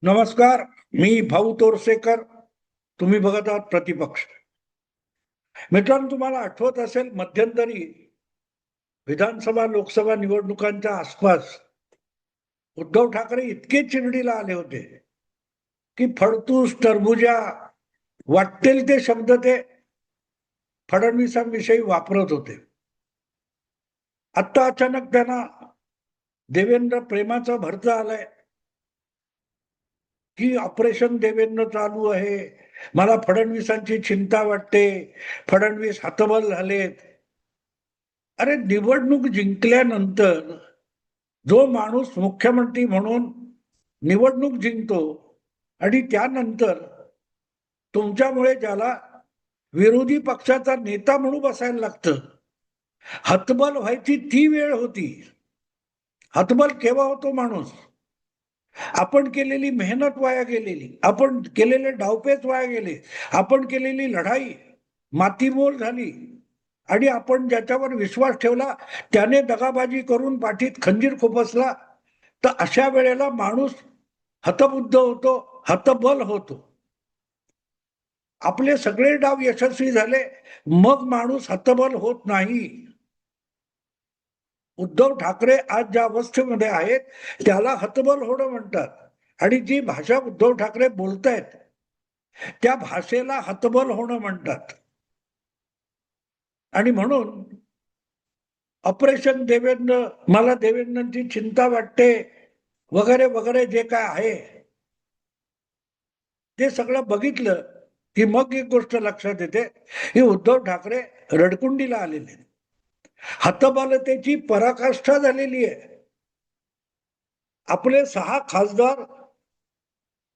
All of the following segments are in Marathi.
नमस्कार. मी भाऊ तोरसेकर. तुम्ही बघत आहात प्रतिपक्ष. मित्रांनो, तुम्हाला आठवत असेल मध्यंतरी विधानसभा लोकसभा निवडणुकांच्या आसपास उद्धव ठाकरे इतके चिरडीला आले होते की फडतूस टरबुजा वाटेल ते शब्द ते फडणवीसांविषयी वापरत होते. आता अचानक त्यांना देवेंद्र प्रेमाचं भरतं आलंय की ऑपरेशन देवेंद्र चालू आहे. मला फडणवीसांची चिंता वाटते. फडणवीस हतबल झालेत. अरे, निवडणूक जिंकल्यानंतर जो माणूस मुख्यमंत्री म्हणून निवडणूक जिंकतो आणि त्यानंतर तुमच्यामुळे ज्याला विरोधी पक्षाचा नेता म्हणून बसायला लागतं, हतबल व्हायची ती वेळ होती. हतबल केव्हा होतो माणूस? आपण केलेली मेहनत वाया गेलेली, आपण केलेले डावपेच वाया गेले, आपण केलेली लढाई मातीमोल झाली आणि आपण ज्याच्यावर विश्वास ठेवला त्याने दगाबाजी करून पाठीत खंजीर खुपसला. तर अशा वेळेला माणूस हतबुद्ध होतो, हतबल होतो. आपले सगळे डाव यशस्वी झाले, मग माणूस हतबल होत नाही. उद्धव ठाकरे आज ज्या अवस्थेमध्ये आहेत त्याला हतबल होणं म्हणतात. आणि जी भाषा उद्धव ठाकरे बोलतायत त्या भाषेला हतबल होणं म्हणतात. आणि म्हणून ऑपरेशन देवेंद्र, मला देवेंद्रांची चिंता वाटते वगैरे वगैरे जे काय आहे ते सगळं बघितलं की मग एक गोष्ट लक्षात येते की उद्धव ठाकरे रडकुंडीला आलेले, हतबलतेची पराकाष्ठा झालेली आहे. आपले 6 खासदार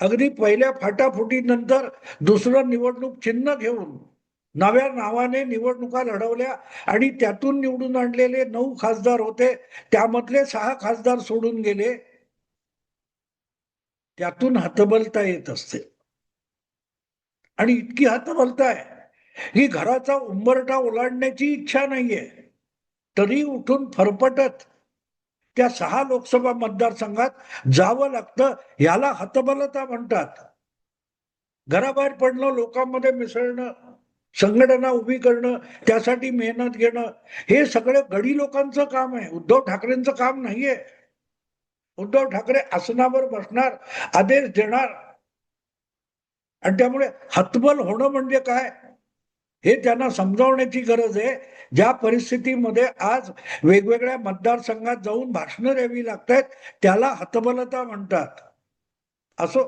अगदी पहिल्या फाटाफुटीनंतर दुसरं निवडणूक चिन्ह घेऊन नव्या नावाने निवडणुका लढवल्या आणि त्यातून निवडून आणलेले 9 खासदार होते, त्यामधले 6 खासदार सोडून गेले. त्यातून हतबलता येत असते आणि इतकी हतबलता आहे की घराचा उंबरठा ओलांडण्याची इच्छा नाहीये तरी उठून फरफटत त्या 6 लोकसभा मतदारसंघात जावं लागतं. याला हतबलता म्हणतात. घराबाहेर पडणं, लोकांमध्ये मिसळणं, संघटना उभी करणं, त्यासाठी मेहनत घेणं, हे सगळं गडी लोकांचं काम आहे, उद्धव ठाकरेंचं काम नाहीये. उद्धव ठाकरे आसनावर बसणार, आदेश देणार. आणि त्यामुळे हतबल होणं म्हणजे काय हे त्यांना समजावण्याची गरज आहे. ज्या परिस्थितीमध्ये आज वेगवेगळ्या मतदारसंघात जाऊन भाषणं द्यावी लागतात त्याला हतबलता म्हणतात. असो,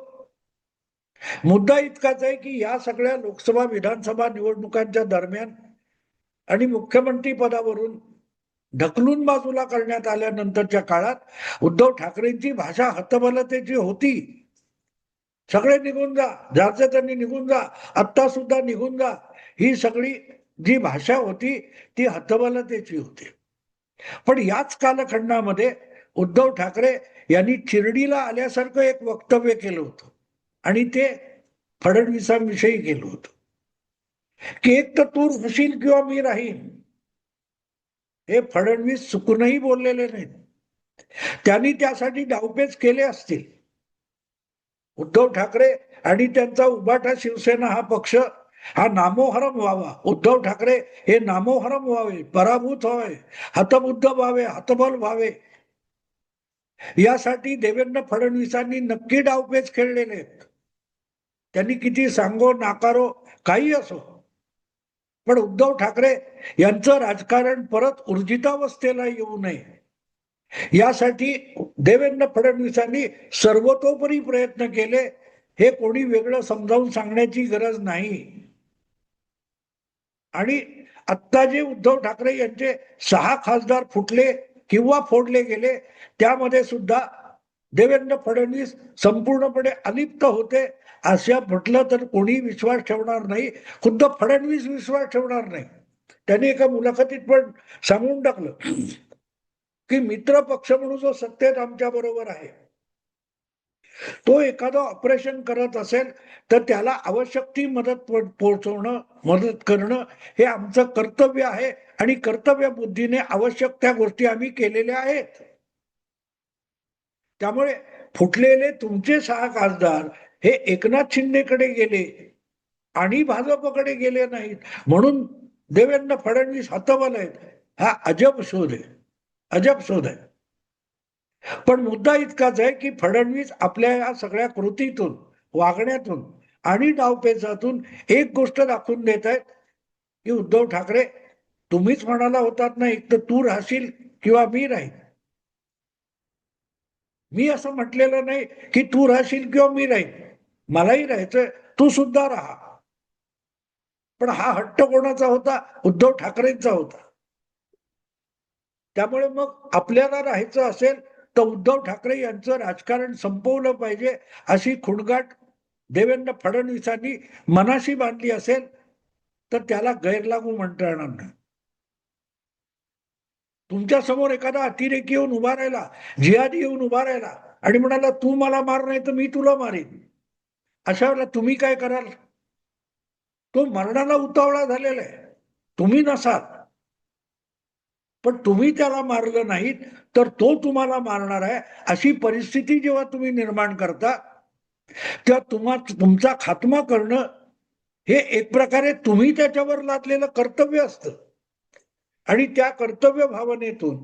मुद्दा इतकाच आहे की या सगळ्या लोकसभा विधानसभा निवडणुकांच्या दरम्यान आणि मुख्यमंत्री पदावरून ढकलून बाजूला करण्यात आल्यानंतरच्या काळात उद्धव ठाकरेंची भाषा हतबलतेची होती. सगळे निघून जा, जायचं त्यांनी निघून जा, आत्ता सुद्धा निघून जा, ही सगळी जी भाषा होती ती हतबलतेची होती. पण याच कालखंडामध्ये उद्धव ठाकरे यांनी चिरडीला आल्यासारखं एक वक्तव्य केलं होतं आणि ते फडणवीसांविषयी केलं होतं की एक तर तू राहशील किंवा मी राहीन. हे फडणवीस चुकूनही बोललेले नाहीत. त्यांनी त्यासाठी डावपेच केले असतील. उद्धव ठाकरे आणि त्यांचा उभाटा शिवसेना हा पक्ष हा नामोहरम व्हावा, उद्धव ठाकरे हे नामोहरम व्हावे, पराभूत व्हावे, हतबुद्ध व्हावे, हतबल व्हावे, यासाठी देवेंद्र फडणवीसांनी नक्की डावपेच खेळलेले आहेत. त्यांनी किती सांगो नाकारो काही असो, पण उद्धव ठाकरे यांचं राजकारण परत ऊर्जितावस्थेला येऊ नये यासाठी देवेंद्र फडणवीसांनी सर्वतोपरी प्रयत्न केले. हे कोणी वेगळं समजावून सांगण्याची गरज नाही. आणि आत्ता जे उद्धव ठाकरे यांचे 6 खासदार फुटले किंवा फोडले गेले त्यामध्ये सुद्धा देवेंद्र फडणवीस संपूर्णपणे अलिप्त होते. अशा म्हटलं तर कोणी विश्वास ठेवणार नाही, खुद्द फडणवीस विश्वास ठेवणार नाही. त्यांनी एका मुलाखतीत पण सांगून टाकलं की मित्र पक्ष म्हणून जो सत्तेत आमच्या बरोबर आहे तो एखादं ऑपरेशन करत असेल तर त्याला आवश्यक ती मदत पोहोचवणं, मदत करणं हे आमचं कर्तव्य आहे आणि कर्तव्य बुद्धीने आवश्यक त्या गोष्टी आम्ही केलेल्या आहेत. त्यामुळे फुटलेले तुमचे 6 खासदार हे एकनाथ शिंदेकडे गेले आणि भाजपकडे गेले नाहीत म्हणून देवेंद्र फडणवीस हतबल आहेत. हा अजब शोध आहे, अजब शोध आहे. पण मुद्दा इतकाच आहे की फडणवीस आपल्या या सगळ्या कृतीतून, वागण्यातून आणि डावपेचातून एक गोष्ट दाखवून देत आहेत की उद्धव ठाकरे तुम्हीच म्हणाला होतात ना, एक तर तू राहशील किंवा मी राहील. मी असं म्हटलेलं नाही की तू राहशील किंवा मी राहील, मलाही राहायचंय, तू सुद्धा राहा. पण हा हट्ट कोणाचा होता? उद्धव ठाकरेंचा होता. त्यामुळे मग आपल्याला राहायचं असेल तर उद्धव ठाकरे यांचं राजकारण संपवलं पाहिजे अशी खुणगाट देवेंद्र फडणवीसांनी मनाशी बांधली असेल तर त्याला गैरलागू म्हणता येणार नाही. तुमच्या समोर एखादा अतिरेकी येऊन उभा राहिला, जिहादी येऊन उभा राहिला आणि म्हणाला तू मला मार नाही तर मी तुला मारेन, अशा वेळेला तुम्ही काय कराल? तो मरणाला उतावळा झालेला आहे, तुम्ही नसाल. पण तुम्ही त्याला मारलं नाहीत तर तो तुम्हाला मारणार आहे अशी परिस्थिती जेव्हा तुम्ही निर्माण करता तेव्हा तुमचा खात्मा करणं हे एक प्रकारे तुम्ही त्याच्यावर लादलेलं कर्तव्य असतं. आणि त्या कर्तव्य भावनेतून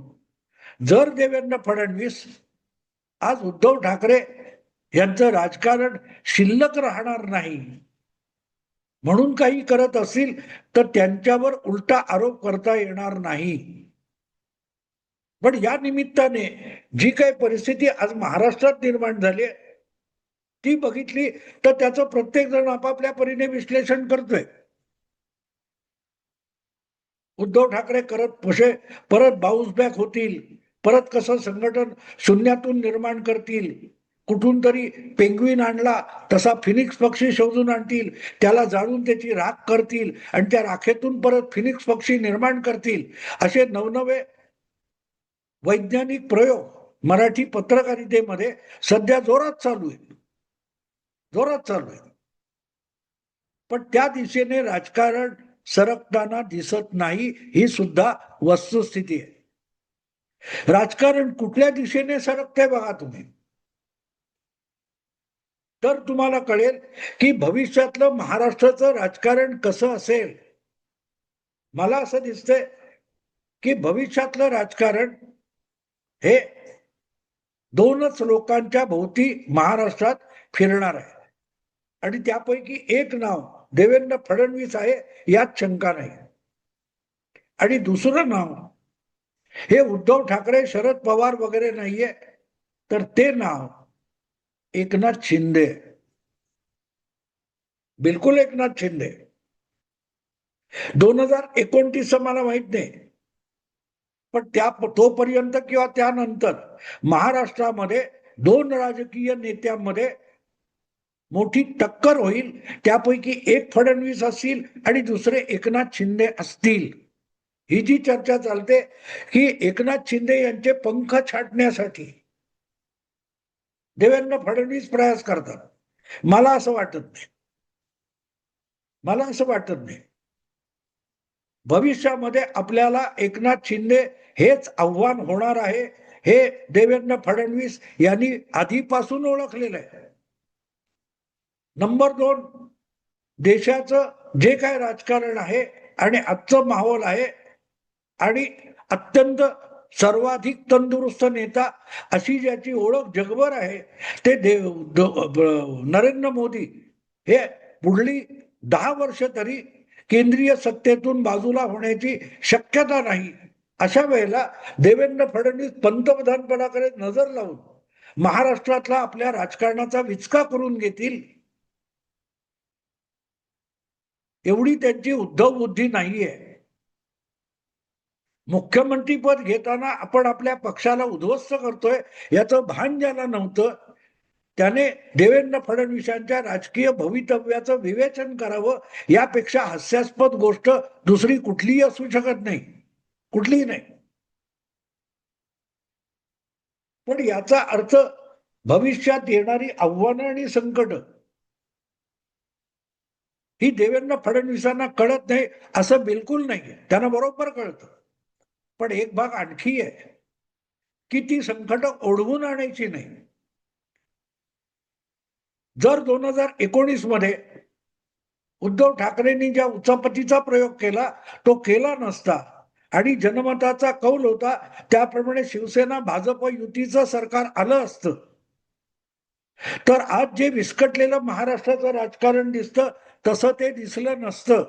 जर देवेंद्र फडणवीस आज उद्धव ठाकरे यांचं राजकारण शिल्लक राहणार नाही म्हणून काही करत असतील तर त्यांच्यावर उलटा आरोप करता येणार नाही. पण या निमित्ताने जी काही परिस्थिती आज महाराष्ट्रात निर्माण झाली आहे ती बघितली तर त्याचं प्रत्येक जण आपापल्या परीने विश्लेषण करतोय. उद्धव ठाकरे परत बाउन्स बॅक होतील, परत कसं संघटन शून्यातून निर्माण करतील, कुठून तरी पेंग्विन आणला तसा फिनिक्स पक्षी शोधून आणतील, त्याला जाळून त्याची राख करतील आणि त्या राखेतून परत फिनिक्स पक्षी निर्माण करतील, असे नवनवे वैज्ञानिक प्रयोग मराठी पत्रकारितेमध्ये सध्या जोरात चालू आहे, जोरात चालू आहे. पण त्या दिशेने राजकारण सरकताना दिसत नाही ही सुद्धा वस्तुस्थिती आहे. राजकारण कुठल्या दिशेने सरकते बघा तुम्ही, तर तुम्हाला कळेल की भविष्यातलं महाराष्ट्राचं राजकारण कसं असेल. मला असं दिसतंय की भविष्यातलं राजकारण हे दोनच लोकांच्या भोवती महाराष्ट्रात फिरणार आहे आणि त्यापैकी एक नाव देवेंद्र फडणवीस आहे यात शंका नाही. आणि दुसरं नाव हे उद्धव ठाकरे, शरद पवार वगैरे नाहीये, तर ते नाव एकनाथ शिंदे, बिलकुल एकनाथ शिंदे. 2029 मला माहित नाही, पण तोपर्यंत किंवा त्यानंतर महाराष्ट्रामध्ये दोन राजकीय नेत्यांमध्ये मोठी टक्कर होईल. त्यापैकी एक फडणवीस असतील आणि दुसरे एकनाथ शिंदे असतील. ही जी चर्चा चालते की एकनाथ शिंदे यांचे पंख छाटण्यासाठी देवेंद्र फडणवीस प्रयास करतात, मला असं वाटत नाही. मला असं वाटत नाही. भविष्यामध्ये आपल्याला एकनाथ शिंदे हेच आव्हान होणार आहे हे देवेंद्र फडणवीस यांनी आधीपासून ओळखलेलं आहे. नंबर 2, देशाचं जे काय राजकारण आहे आणि आजचं माहोल आहे आणि अत्यंत सर्वाधिक तंदुरुस्त नेता अशी ज्याची ओळख जगभर आहे ते नरेंद्र मोदी हे पुढली 10 वर्ष तरी केंद्रीय सत्तेतून बाजूला होण्याची शक्यता नाही. अशा वेळेला देवेंद्र फडणवीस पंतप्रधानपदाकडे नजर लावून महाराष्ट्रातला आपल्या राजकारणाचा विचका करून घेतील एवढी त्यांची उद्धव बुद्धी नाहीये. मुख्यमंत्रीपद घेताना आपण आपल्या पक्षाला उद्ध्वस्त करतोय याचं भान ज्याला नव्हतं त्याने देवेंद्र फडणवीसांच्या राजकीय भवितव्याचं विवेचन करावं. यापेक्षा हास्यास्पद गोष्ट दुसरी कुठलीही असू शकत नाही, कुठलीही नाही. पण याचा अर्थ भविष्यात येणारी आव्हानं आणि संकट ही देवेंद्र फडणवीसांना कळत नाही असं बिलकुल नाही, त्यांना बरोबर कळतं. पण एक भाग आणखी आहे की ती संकट ओढवून आणायची नाही, जर 2019 मध्ये उद्धव ठाकरेंनी ज्या उचापतीचा प्रयोग केला तो केला नसता आणि जनमताचा कौल होता त्याप्रमाणे शिवसेना भाजप युतीचं सरकार आलं असतं, तर आज जे विस्कटलेलं महाराष्ट्राचं राजकारण दिसतं तसं ते दिसलं नसतं.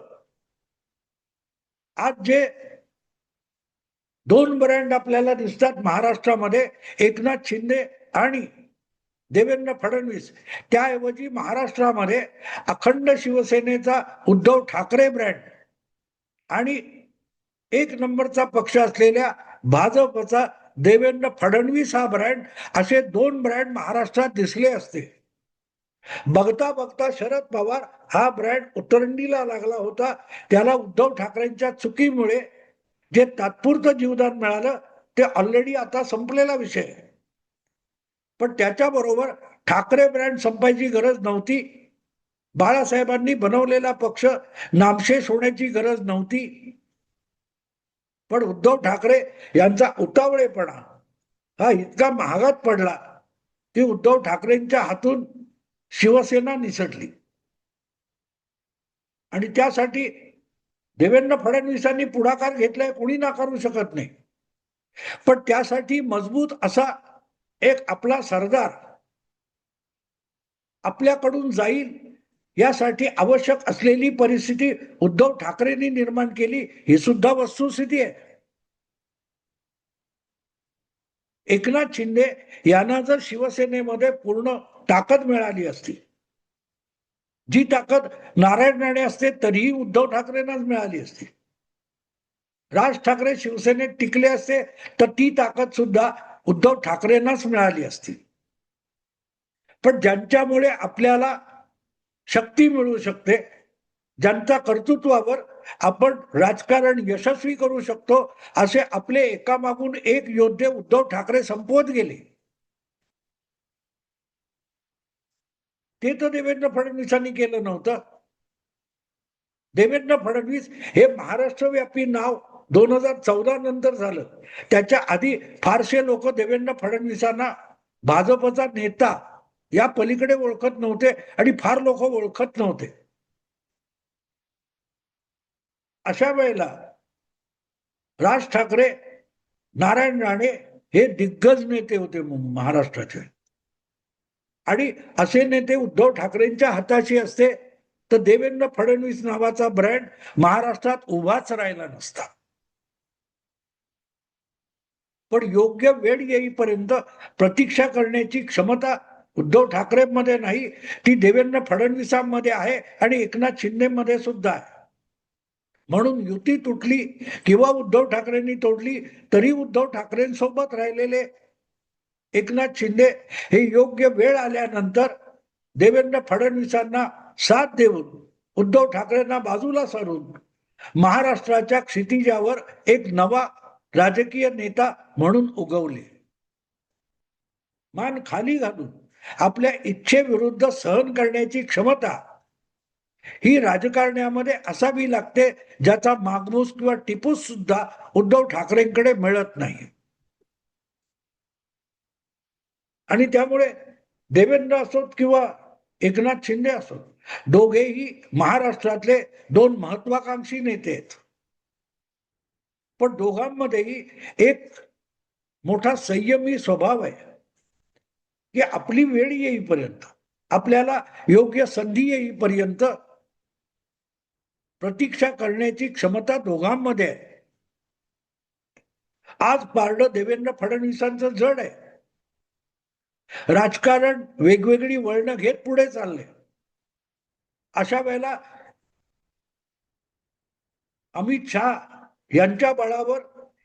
आज जे दोन ब्रँड आपल्याला दिसतात महाराष्ट्रामध्ये, एकनाथ शिंदे आणि देवेंद्र फडणवीस, त्याऐवजी महाराष्ट्रामध्ये अखंड शिवसेनेचा उद्धव ठाकरे ब्रँड आणि एक नंबरचा पक्ष असलेल्या भाजपचा देवेंद्र फडणवीस हा ब्रँड, असे दोन ब्रँड महाराष्ट्रात दिसले असते. बघता बघता शरद पवार हा ब्रँड उतरंडीला लागला होता. त्याला उद्धव ठाकरेंच्या चुकीमुळे जे तात्पुरतं जीवदान मिळालं ते ऑलरेडी आता संपलेला विषय. पण त्याच्याबरोबर ठाकरे ब्रँड संपायची गरज नव्हती. बाळासाहेबांनी बनवलेला पक्ष नामशेष होण्याची गरज नव्हती. पण उद्धव ठाकरे यांचा उतावळेपणा हा इतका महागात पडला की उद्धव ठाकरेंच्या हातून शिवसेना निसटली. आणि त्यासाठी देवेंद्र फडणवीसांनी पुढाकार घेतलाय, कोणी नाकारू शकत नाही. पण त्यासाठी मजबूत असा एक आपला सरदार आपल्याकडून जाईल यासाठी आवश्यक असलेली परिस्थिती उद्धव ठाकरेंनी निर्माण केली, ही सुद्धा वस्तुस्थिती आहे. एकनाथ शिंदे यांना जर शिवसेनेमध्ये पूर्ण ताकद मिळाली असती, जी ताकद नारायण राणे असते तरीही उद्धव ठाकरेंनाच मिळाली असती. राज ठाकरे शिवसेनेत टिकले असते तर ती ताकद सुद्धा उद्धव ठाकरेंनाच मिळाली असती. पण ज्यांच्यामुळे आपल्याला शक्ती मिळू शकते, ज्यांच्या कर्तृत्वावर आपण राजकारण यशस्वी करू शकतो, असे आपले एकामागून एक योद्धे उद्धव ठाकरे संपवत गेले. ते तर देवेंद्र फडणवीसांनी केलं नव्हतं. देवेंद्र फडणवीस हे महाराष्ट्रव्यापी नाव 2014 नंतर झालं. त्याच्या आधी फारसे लोक देवेंद्र फडणवीसांना भाजपचा नेता या पलीकडे ओळखत नव्हते आणि फार लोक ओळखत नव्हते. अशा वेळेला राज ठाकरे, नारायण राणे हे दिग्गज नेते होते महाराष्ट्राचे. आणि असे नेते उद्धव ठाकरेंच्या हाताशी असते तर देवेंद्र फडणवीस नावाचा ब्रँड महाराष्ट्रात उभाच राहिला नसता. पण योग्य वेळ येईपर्यंत प्रतीक्षा करण्याची क्षमता उद्धव ठाकरेंमध्ये नाही, ती देवेंद्र फडणवीसांमध्ये आहे आणि एकनाथ शिंदेमध्ये सुद्धा आहे. म्हणून युती तुटली किंवा उद्धव ठाकरेंनी तोडली तरी उद्धव ठाकरेंसोबत राहिलेले एकनाथ शिंदे हे योग्य वेळ आल्यानंतर देवेंद्र फडणवीसांना साथ देऊन उद्धव ठाकरेंना बाजूला सारून महाराष्ट्राच्या क्षितिजावर एक नवा राजकीय नेता म्हणून उगवले. मान खाली घालून आपल्या इच्छेविरुद्ध सहन करण्याची क्षमता ही राजकारण्यामध्ये असावी लागते, ज्याचा मागमूस किंवा टिपूस सुद्धा उद्धव ठाकरेंकडे मिळत नाही. आणि त्यामुळे देवेंद्र असोत किंवा एकनाथ शिंदे असोत, दोघेही महाराष्ट्रातले दोन महत्वाकांक्षी नेते आहेत. पण दोघांमध्येही एक मोठा संयमी स्वभाव आहे की आपली वेळ येईपर्यंत, आपल्याला योग्य संधी येईपर्यंत प्रतीक्षा करण्याची क्षमता दोघांमध्ये आहे. आज पारडं देवेंद्र फडणवीसांचं जड आहे. राजकारण वेगवेगळी वळणं घेत पुढे चालले. अशा वेळेला अमित शहा यांच्या बळावर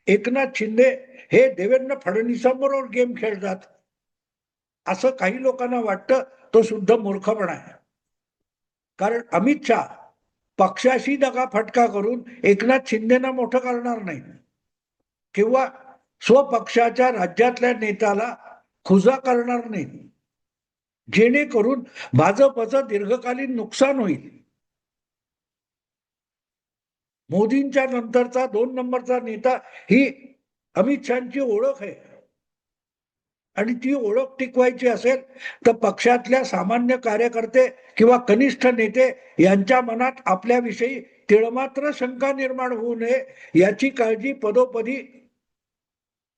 एकनाथ शिंदे हे देवेंद्र फडणवीसांबरोबर गेम खेळतात असं काही लोकांना वाटतं, तो शुद्ध मूर्खपणा आहे. कारण अमित शहा पक्षाशी दगाफटका करून एकनाथ शिंदेना मोठं करणार नाही किंवा स्वपक्षाच्या राज्यातल्या नेत्याला खुजा करणार नाही, जेणेकरून भाजपचं दीर्घकालीन नुकसान होईल. मोदींच्या नंतरचा 2 नंबरचा नेता ही अमित शहाची ओळख आहे. आणि ती ओळख टिकवायची असेल तर पक्षातल्या सामान्य कार्यकर्ते किंवा कनिष्ठ नेते यांच्या मनात आपल्याविषयी तिळमात्र शंका निर्माण होऊ नये याची काळजी पदोपदी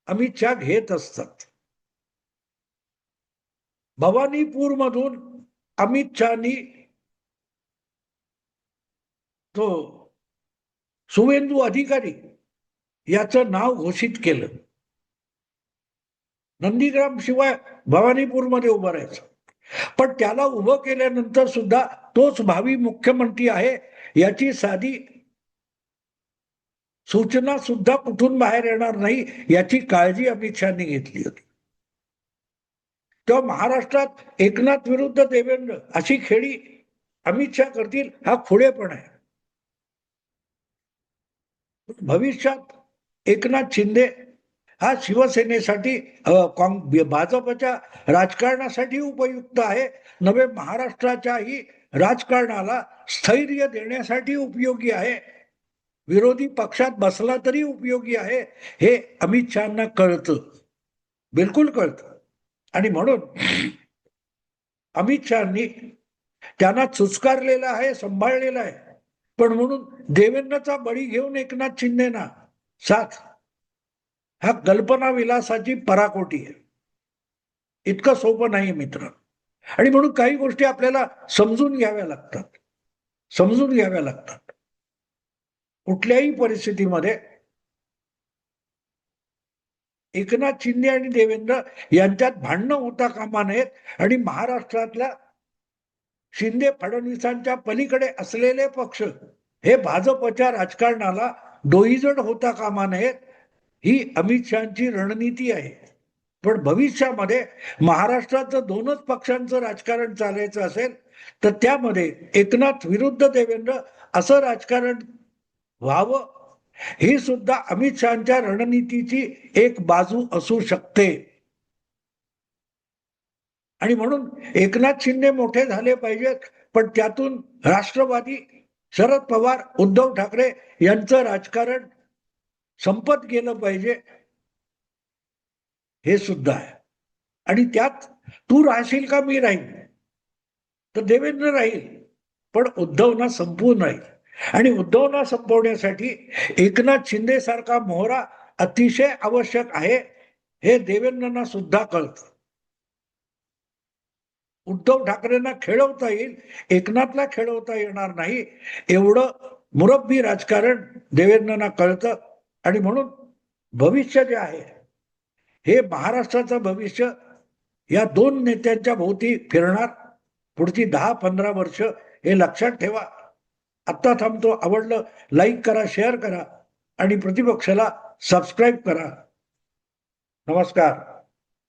अमित शहा घेत असतात. भवानीपूर मधून अमित शहानी तो सुवेंदू अधिकारी याचं नाव घोषित केलं. नंदीग्राम शिवाय भवानीपूरमध्ये उभं राहायचं, पण त्याला उभं केल्यानंतर सुद्धा तोच भावी मुख्यमंत्री आहे याची साधी सूचना सुद्धा कुठून बाहेर येणार नाही याची काळजी अमित शहानी घेतली होती. तेव्हा महाराष्ट्रात एकनाथ विरुद्ध देवेंद्र अशी खेळी अमित शहा करतील हा खुळेपण आहे. भविष्यात एकनाथ शिंदे हा शिवसेनेसाठी भाजपच्या राजकारणासाठी उपयुक्त आहे, नव्हे महाराष्ट्राच्याही राजकारणाला स्थैर्य देण्यासाठी उपयोगी आहे, विरोधी पक्षात बसला तरी उपयोगी आहे, हे अमित शहाना कळतं, बिलकुल कळतं. आणि म्हणून अमित शहानी त्यांना चुचकारलेला आहे, सांभाळलेला आहे. पण म्हणून देवेंद्रचा बळी घेऊन एकनाथ शिंदेना साथ, हा कल्पना विलासाची पराकोटी आहे. इतकं सोपं नाही मित्र. आणि म्हणून काही गोष्टी आपल्याला समजून घ्याव्या लागतात, समजून घ्याव्या लागतात. कुठल्याही परिस्थितीमध्ये एकनाथ शिंदे आणि देवेंद्र यांच्यात भांडणं होता कामा नयेत आणि महाराष्ट्रातल्या शिंदे फडणवीसांच्या पलीकडे असलेले पक्ष हे भाजपच्या राजकारणाला डोईजड होता कामा नयेत, ही अमित शहाची रणनीती आहे. पण भविष्यामध्ये महाराष्ट्राचं दोनच पक्षांचं राजकारण चालायचं असेल तर त्यामध्ये एकनाथ विरुद्ध देवेंद्र असं राजकारण व्हावं, ही सुद्धा अमित शहाच्या रणनीतीची एक बाजू असू शकते. आणि म्हणून एकनाथ शिंदे मोठे झाले पाहिजेत, पण त्यातून राष्ट्रवादी शरद पवार उद्धव ठाकरे यांचं राजकारण संपत गेलं पाहिजे, हे सुद्धा आहे. आणि त्यात तू राहशील का मी राहील, तर देवेंद्र राहील, पण उद्धवना संपवून राहील. आणि उद्धवना संपवण्यासाठी एकनाथ शिंदे सारखा मोहरा अतिशय आवश्यक आहे, हे देवेंद्रना सुद्धा कळतं. उद्धव ठाकरेंना खेळवता येईल, एकनाथला खेळवता येणार नाही, एवढं मुरब्बी राजकारण देवेंद्रना कळतं. आणि म्हणून भविष्य जे आहे हे महाराष्ट्राचं भविष्य या दोन नेत्यांच्या भोवती फिरणार पुढची 10-15 वर्ष, हे लक्षात ठेवा. आत्ता थांबतो. आवडलं लाईक करा, शेअर करा आणि प्रतिपक्षाला सबस्क्राईब करा. नमस्कार.